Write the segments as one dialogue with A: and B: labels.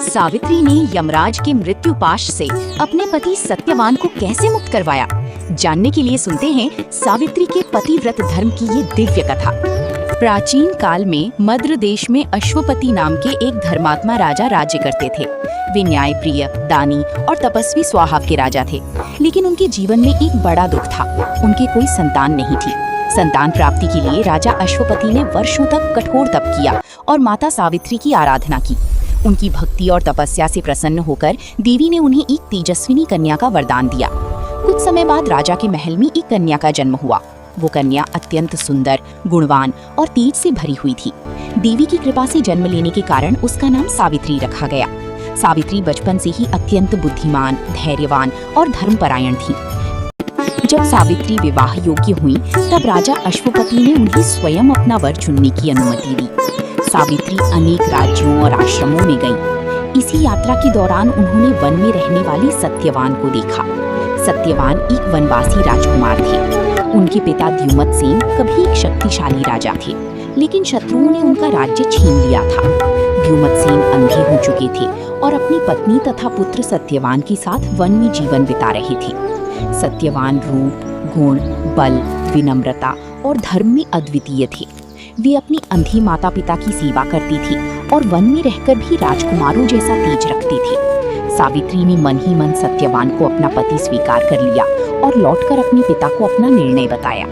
A: सावित्री ने यमराज के मृत्युपाश से अपने पति सत्यवान को कैसे मुक्त करवाया, जानने के लिए सुनते हैं सावित्री के पतिव्रत धर्म की ये दिव्य कथा। प्राचीन काल में मद्र देश में अश्वपति नाम के एक धर्मात्मा राजा राज्य करते थे। वे न्यायप्रिय, दानी और तपस्वी स्वभाव के राजा थे, लेकिन उनके जीवन में एक बड़ा दुख था। उनके कोई संतान नहीं थी। संतान प्राप्ति के लिए राजा अश्वपति ने वर्षों तक कठोर तप किया और माता सावित्री की आराधना की। उनकी भक्ति और तपस्या से प्रसन्न होकर देवी ने उन्हें एक तेजस्विनी कन्या का वरदान दिया। कुछ समय बाद राजा के महल में एक कन्या का जन्म हुआ। वो कन्या अत्यंत सुंदर, गुणवान और तेज से भरी हुई थी। देवी की कृपा से जन्म लेने के कारण उसका नाम सावित्री रखा गया। सावित्री बचपन से ही अत्यंत बुद्धिमान, धैर्यवान और धर्मपरायण थी। जब सावित्री विवाह योग्य हुई, तब राजा अश्वपति ने उन्हें स्वयं अपना वर चुनने की अनुमति दी। सावित्री अनेक राज्यों और आश्रमों में गईं। इसी यात्रा के दौरान उन्होंने वन में रहने वाले सत्यवान को देखा। सत्यवान एक वनवासी राजकुमार थे। उनके पिता द्युमत्सेन कभी एक शक्तिशाली राजा थे, लेकिन शत्रुओं ने उनका राज्य छीन लिया था। द्युमत्सेन अंधे हो चुके थे और अपनी पत्नी तथा पुत्र सत्यवान के साथ वन में जीवन बिता रहे थे। सत्यवान रूप, गुण, बल, विनम्रता और धर्म में अद्वितीय थे। वे अपनी अंधी माता पिता की सेवा करती थी और वन में रहकर भी राजकुमारों जैसा तेज रखते थे। सावित्री ने मन ही मन सत्यवान को अपना पति स्वीकार कर लिया और लौटकर अपने पिता को अपना निर्णय बताया।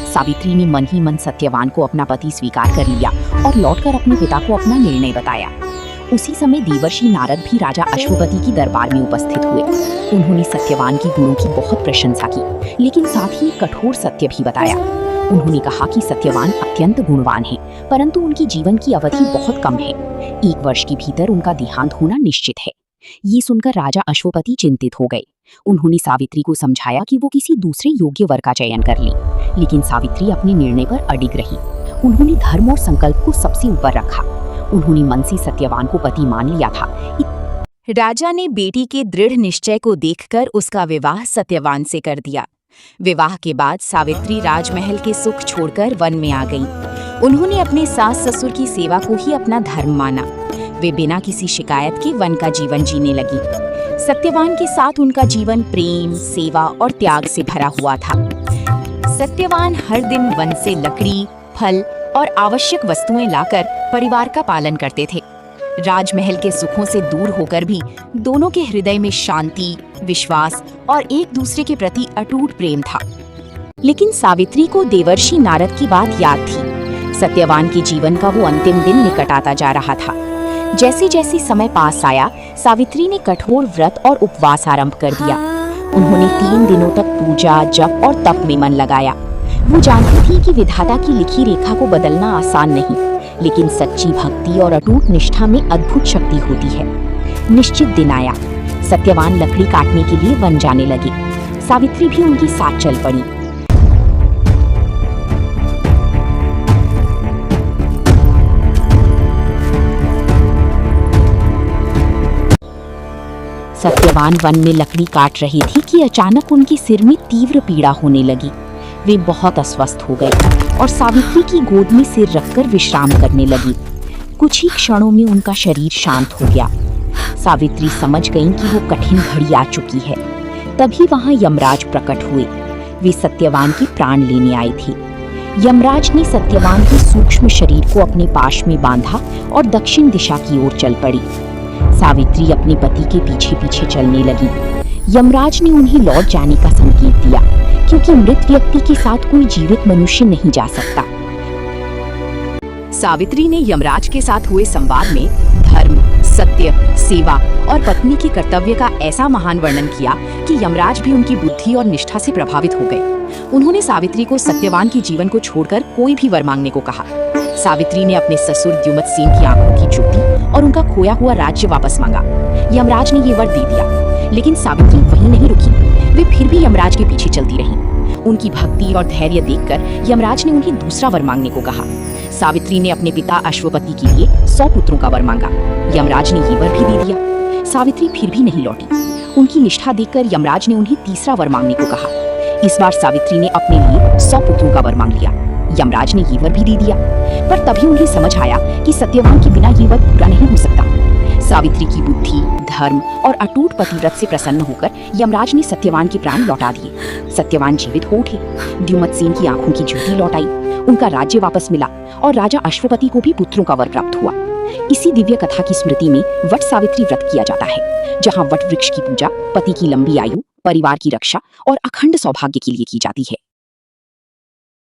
A: सावित्री ने मन ही मन सत्यवान को अपना पति स्वीकार कर लिया और लौटकर अपने पिता को अपना निर्णय बताया। उसी समय देवर्षि नारद भी राजा अश्वपति की दरबार में उपस्थित हुए। उन्होंने सत्यवान की गुणों की बहुत प्रशंसा की, लेकिन साथ ही कठोर सत्य भी बताया। उन्होंने कहा कि सत्यवान अत्यंत गुणवान है, परंतु उनकी जीवन की अवधि बहुत कम है। 1 वर्ष के भीतर उनका देहांत होना निश्चित है। ये सुनकर राजा अश्वपति चिंतित हो गए। उन्होंने सावित्री को समझाया कि वो किसी दूसरे योग्य वर का चयन कर ले, लेकिन सावित्री अपने निर्णय पर अडिग रही। उन्होंने धर्म और संकल्प को सबसे ऊपर रखा। उन्होंने मन से सत्यवान को पति मान लिया था। राजा ने बेटी के दृढ़ निश्चय को देखकर उसका विवाह सत्यवान से कर दिया। विवाह के बाद सावित्री राजमहल के सुख छोड़कर वन में आ गईं। उन्होंने अपने सास ससुर की सेवा को ही अपना धर्म माना। वे बिना किसी शिकायत के वन का जीवन जीने लगी। सत्यवान के साथ उनका जीवन प्रेम, सेवा और त्याग से भरा हुआ था। सत्यवान हर दिन वन से लकड़ी, फल और आवश्यक वस्तुएं लाकर परिवार का पालन करते थे। राजमहल के सुखों से दूर होकर भी दोनों के हृदय में शांति, विश्वास और एक दूसरे के प्रति अटूट प्रेम था। लेकिन सावित्री को देवर्षि नारद की बात याद थी। सत्यवान के जीवन का वो अंतिम दिन निकट आता जा रहा था। जैसे जैसे समय पास आया, सावित्री ने कठोर व्रत और उपवास आरंभ कर दिया। उन्होंने 3 दिनों तक पूजा, जप और तप में मन लगाया। वो जानती थी कि विधाता की लिखी रेखा को बदलना आसान नहीं, लेकिन सच्ची भक्ति और अटूट निष्ठा में अद्भुत शक्ति होती है। निश्चित दिन आया। सत्यवान लकड़ी काटने के लिए वन जाने लगे। सावित्री भी उनके साथ चल पड़ी। सत्यवान वन में लकड़ी काट रही थी कि अचानक उनके सिर में तीव्र पीड़ा होने लगी। वे बहुत अस्वस्थ हो गए और सावित्री की गोद में सिर रखकर विश्राम करने लगी। कुछ ही क्षणों में उनका शरीर शांत हो गया। सावित्री समझ गईं कि वो कठिन घड़ी आ चुकी है। तभी वहां यमराज प्रकट हुए। वे सत्यवान के प्राण लेने आए थे। यमराज ने सत्यवान के सूक्ष्म शरीर को अपने पाश में बांधा और दक्षिण दिशा की ओर चल पड़ी। सावित्री अपने पति के पीछे पीछे चलने लगी। यमराज ने उन्हें लौट जाने का संकेत दिया, क्योंकि मृत व्यक्ति के साथ कोई जीवित मनुष्य नहीं जा सकता। सावित्री ने यमराज के साथ हुए संवाद में धर्म, सत्य, सेवा और पत्नी के कर्तव्य का ऐसा महान वर्णन किया कि यमराज भी उनकी बुद्धि और निष्ठा से प्रभावित हो गए। उन्होंने सावित्री को सत्यवान के जीवन को छोड़कर कोई भी वर मांगने को कहा। सावित्री ने अपने ससुर द्युमत्सेन की आंखों की ज्योति और उनका खोया हुआ राज्य वापस मांगा। यमराज ने ये वर दे दिया, लेकिन सावित्री वहीं नहीं रुकी। वे फिर भी यमराज के पीछे चलती रहीं। उनकी भक्ति और धैर्य देखकर यमराज ने उन्हें दूसरा वर मांगने को कहा। सावित्री ने अपने पिता अश्वपति के लिए 100 पुत्रों का वर मांगा। यमराज ने ये वर भी दे दिया। सावित्री फिर भी नहीं लौटी। उनकी निष्ठा देखकर यमराज ने उन्हें तीसरा वर मांगने को कहा। इस बार सावित्री ने अपने लिए 100 पुत्रों का वर मांग लिया। यमराज ने ये वर भी दे दिया, पर तभी उन्हें समझ आया कि सत्यवान के बिना ये वर पूरा नहीं हो सकता। सावित्री की बुद्धि, धर्म और अटूट पतिव्रत से प्रसन्न होकर यमराज ने सत्यवान के प्राण लौटा दिए। सत्यवान जीवित हो उठे, द्युमत सेन की आंखों की ज्योति लौट आई, उनका राज्य वापस मिला और राजा अश्वपति को भी पुत्रों का वर प्राप्त हुआ। इसी दिव्य कथा की स्मृति में वट सावित्री व्रत किया जाता है, जहाँ वट वृक्ष की पूजा पति की लंबी आयु, परिवार की रक्षा और अखंड सौभाग्य के लिए की जाती है।